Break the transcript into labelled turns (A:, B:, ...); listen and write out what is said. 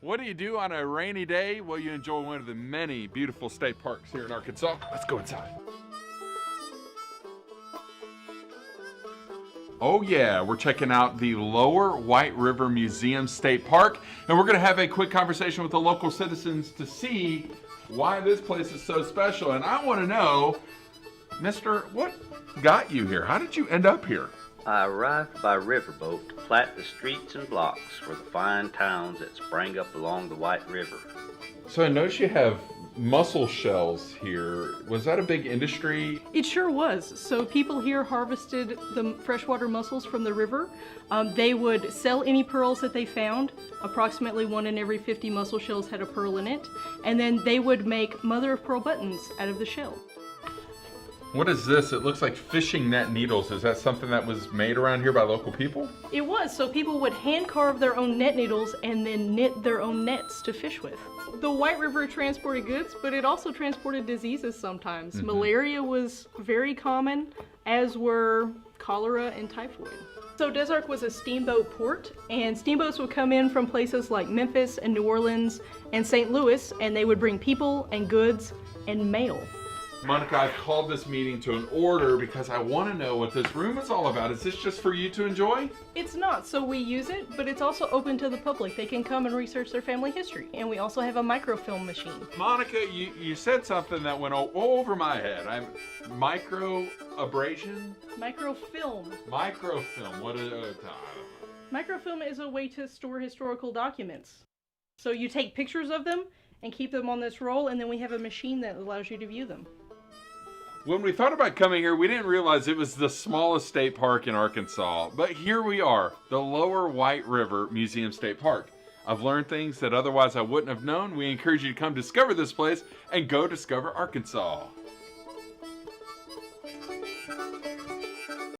A: What do you do on a rainy day? Well, you enjoy one of the many beautiful state parks here in Arkansas. Let's go inside. Oh yeah, we're checking out the Lower White River Museum State Park, and we're gonna have a quick conversation with the local citizens to see why this place is so special. And I wanna know, mister, what got you here? How did you end up here?
B: I arrived by riverboat to plat the streets and blocks for the fine towns that sprang up along the White River.
A: So I noticed you have mussel shells here. Was that a big industry?
C: It sure was. So people here harvested the freshwater mussels from the river. They would sell any pearls that they found. Approximately 1 in every 50 mussel shells had a pearl in it. And then they would make mother of pearl buttons out of the shell.
A: What is this? It looks like fishing net needles. Is that something that was made around here by local people?
C: It was. So people would hand carve their own net needles and then knit their own nets to fish with. The White River transported goods, but it also transported diseases sometimes. Malaria was very common, as were cholera and typhoid. So Des Arc was a steamboat port, and steamboats would come in from places like Memphis and New Orleans and St. Louis, and they would bring people and goods and mail.
A: Monica, I've called this meeting to an order because I want to know what this room is all about. Is this just for you to enjoy?
C: It's not, so we use it, but it's also open to the public. They can come and research their family history. And we also have a microfilm machine.
A: Monica, you said something that went all over my head. Microabrasion?
C: Microfilm.
A: Microfilm. What is it?
C: Microfilm is a way to store historical documents. So you take pictures of them and keep them on this roll, and then we have a machine that allows you to view them.
A: When we thought about coming here, we didn't realize it was the smallest state park in Arkansas. But here we are, the Lower White River Museum State Park. I've learned things that otherwise I wouldn't have known. We encourage you to come discover this place and go discover Arkansas.